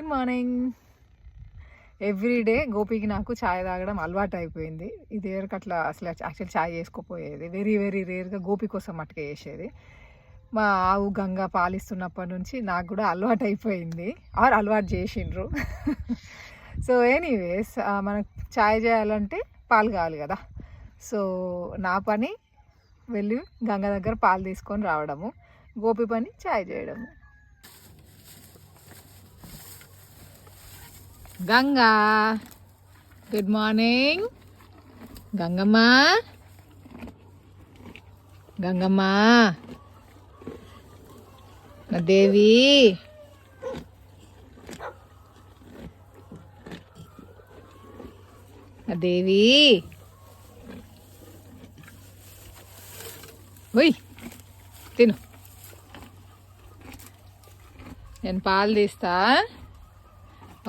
Good morning. Everyday గోపికి నాకు ఛాయ్ తాగడం అలవాటు అయిపోయింది. ఇది వరకు అట్లా అసలు యాక్చువల్ ఛాయ్ చేసుకోపోయేది. వెరీ వెరీ రేర్గా గోపి కోసం మట్టుకే చేసేది. మా ఆవు గంగ పాలిస్తున్నప్పటి నుంచి నాకు కూడా అలవాటు అయిపోయింది, ఆర్ అలవాటు చేసిండ్రు. సో ఎనీవేస్ మనకు ఛాయ్ చేయాలంటే పాలు కావాలి కదా. సో నా పని వెళ్ళి గంగ దగ్గర పాలు తీసుకొని రావడము, గోపి పని ఛాయ్ చేయడము. Ganga, good morning. గంగమ్మ, గంగమ్మ నా దేవి, నా దేవి. ఓయ్ తిను, నేను పాలు తీస్తా,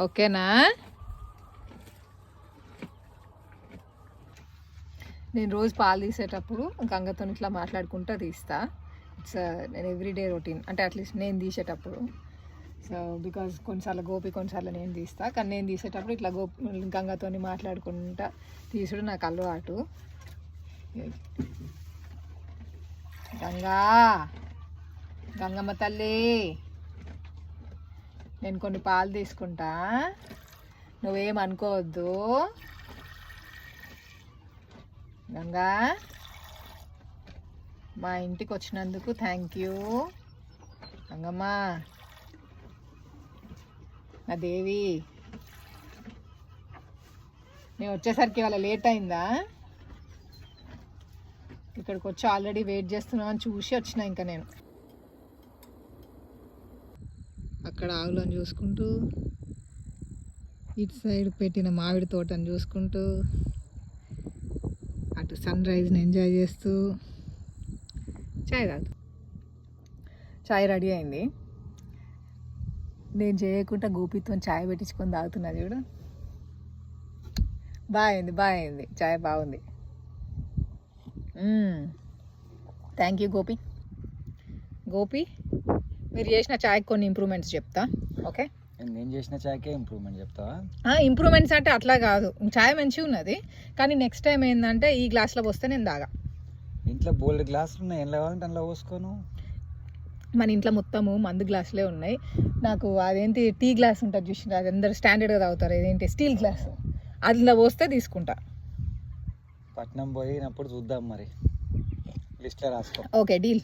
ఓకేనా? నేను రోజు పాలు తీసేటప్పుడు గంగతో ఇట్లా మాట్లాడుకుంటూ తీస్తా. ఇట్స్ నేను ఎవ్రీడే రొటీన్, అంటే అట్లీస్ట్ నేను తీసేటప్పుడు. సో బికాజ్ కొన్నిసార్లు గోపి, కొన్నిసార్లు నేను తీస్తా, కానీ నేను తీసేటప్పుడు ఇట్లా గంగతో మాట్లాడుకుంటా తీసుడు నాకు అలవాటు. గంగా, గంగమ్మ తల్లి, నేను కొన్ని పాలు తీసుకుంటా, నువ్వేమనుకోవద్దు. గంగా, మా ఇంటికి వచ్చినందుకు థ్యాంక్ యూ. గంగమ్మ నా దేవి, నేను వచ్చేసరికి ఇవాళ లేట్ అయిందా? ఇక్కడికి వచ్చి ఆల్రెడీ వెయిట్ చేస్తున్నావు అని చూసి వచ్చిన. ఇంకా నేను అక్కడ ఆవులను చూసుకుంటూ, ఇటు సైడ్ పెట్టిన మామిడి తోటను చూసుకుంటూ, అటు సన్ రైజ్ని ఎంజాయ్ చేస్తూ చాయ్ తాగుతూ. చాయ్ రెడీ అయింది. నేను చేయకుండా గోపితో చాయ్ పెట్టించుకొని తాగుతున్నా చూడు. బాగుంది చాయ్, బాగుంది. Thank you Gopi. గోపి, మీరు చేసిన చాయ్కి కొన్ని ఇంప్రూవ్మెంట్స్ చెప్తా, ఓకే? నేను చేసిన చాయ్కే ఇంప్రూవ్మెంట్ చెప్తావా? ఇంప్రూవ్మెంట్స్ అంటే అట్లా కాదు, చాయ్ మంచిగా ఉన్నది, కానీ నెక్స్ట్ టైం ఏంటంటే ఈ గ్లాస్లో పోస్తే నేను తాగా. ఇంట్లో బోల్డ్ గ్లాసులు ఉన్నాయి, ఏం లేవాలంటే అందులో పోసుకోను. మన ఇంట్లో మొత్తము మందు గ్లాసులే ఉన్నాయి. నాకు అదేంటి టీ గ్లాస్ ఉంటుంది చూసిన, అది అందరు స్టాండర్డ్గా తాగుతారు, అదేంటి స్టీల్ గ్లాస్, అందులో పోస్తే తీసుకుంటా. పట్నం పోయినప్పుడు చూద్దాం, మరి లిస్ట్లో రాసుకో. Okay, deal.